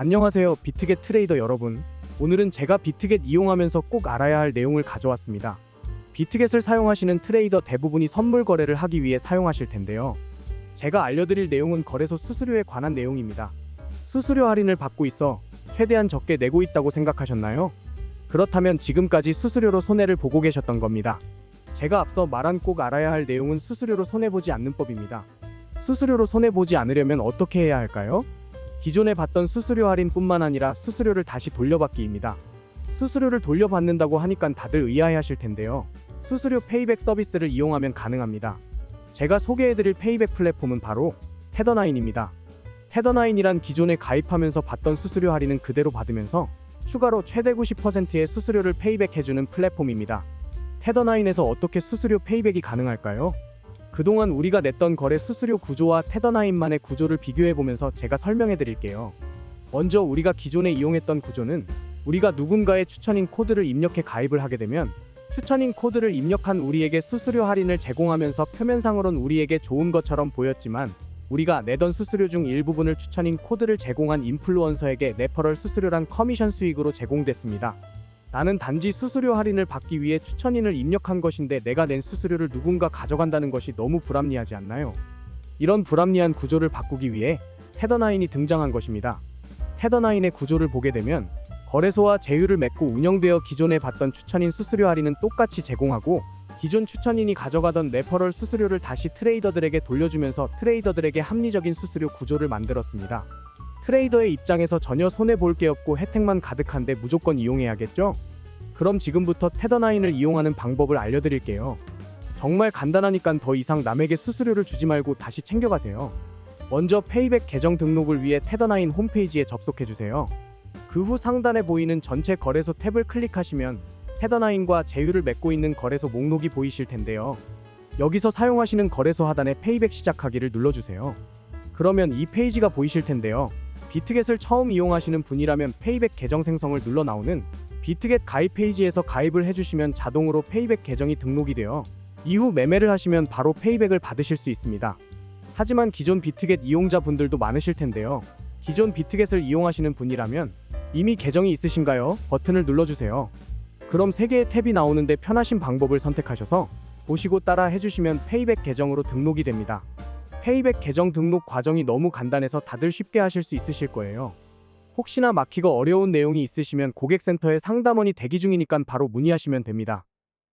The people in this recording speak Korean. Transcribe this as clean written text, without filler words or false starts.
안녕하세요, 비트겟 트레이더 여러분. 오늘은 제가 비트겟 이용하면서 꼭 알아야 할 내용을 가져왔습니다. 비트겟을 사용하시는 트레이더 대부분이 선물 거래를 하기 위해 사용하실 텐데요. 제가 알려드릴 내용은 거래소 수수료에 관한 내용입니다. 수수료 할인을 받고 있어 최대한 적게 내고 있다고 생각하셨나요? 그렇다면 지금까지 수수료로 손해를 보고 계셨던 겁니다. 제가 앞서 말한 꼭 알아야 할 내용은 수수료로 손해보지 않는 법입니다. 수수료로 손해보지 않으려면 어떻게 해야 할까요? 기존에 받던 수수료 할인뿐만 아니라 수수료를 다시 돌려받기입니다. 수수료를 돌려받는다고 하니까 다들 의아해하실 텐데요. 수수료 페이백 서비스를 이용하면 가능합니다. 제가 소개해드릴 페이백 플랫폼은 바로 테더나인입니다. 테더나인이란 기존에 가입하면서 받던 수수료 할인은 그대로 받으면서 추가로 최대 90%의 수수료를 페이백해주는 플랫폼입니다. 테더나인에서 어떻게 수수료 페이백이 가능할까요? 그동안 우리가 냈던 거래 수수료 구조와 테더나인만의 구조를 비교해보면서 제가 설명해드릴게요. 먼저 우리가 기존에 이용했던 구조는 우리가 누군가의 추천인 코드를 입력해 가입을 하게 되면 추천인 코드를 입력한 우리에게 수수료 할인을 제공하면서 표면상으론 우리에게 좋은 것처럼 보였지만 우리가 내던 수수료 중 일부분을 추천인 코드를 제공한 인플루언서에게 레퍼럴 수수료란 커미션 수익으로 제공됐습니다. 나는 단지 수수료 할인을 받기 위해 추천인을 입력한 것인데 내가 낸 수수료를 누군가 가져간다는 것이 너무 불합리하지 않나요? 이런 불합리한 구조를 바꾸기 위해 테더나인이 등장한 것입니다. 테더나인의 구조를 보게 되면 거래소와 제휴를 맺고 운영되어 기존에 받던 추천인 수수료 할인은 똑같이 제공하고 기존 추천인이 가져가던 레퍼럴 수수료를 다시 트레이더들에게 돌려주면서 트레이더들에게 합리적인 수수료 구조를 만들었습니다. 트레이더의 입장에서 전혀 손해볼 게 없고 혜택만 가득한데 무조건 이용해야겠죠? 그럼 지금부터 테더나인을 이용하는 방법을 알려드릴게요. 정말 간단하니까 더 이상 남에게 수수료를 주지 말고 다시 챙겨가세요. 먼저 페이백 계정 등록을 위해 테더나인 홈페이지에 접속해주세요. 그 후 상단에 보이는 전체 거래소 탭을 클릭하시면 테더나인과 제휴를 맺고 있는 거래소 목록이 보이실 텐데요. 여기서 사용하시는 거래소 하단에 페이백 시작하기를 눌러주세요. 그러면 이 페이지가 보이실 텐데요. 비트겟을 처음 이용하시는 분이라면 페이백 계정 생성을 눌러 나오는 비트겟 가입 페이지에서 가입을 해주시면 자동으로 페이백 계정이 등록이 되어 이후 매매를 하시면 바로 페이백을 받으실 수 있습니다. 하지만 기존 비트겟 이용자분들도 많으실 텐데요. 기존 비트겟을 이용하시는 분이라면 이미 계정이 있으신가요? 버튼을 눌러주세요. 그럼 3개의 탭이 나오는데 편하신 방법을 선택하셔서 보시고 따라 해주시면 페이백 계정으로 등록이 됩니다. 페이백 계정 등록 과정이 너무 간단해서 다들 쉽게 하실 수 있으실 거예요. 혹시나 막히고 어려운 내용이 있으시면 고객센터에 상담원이 대기 중이니까 바로 문의하시면 됩니다.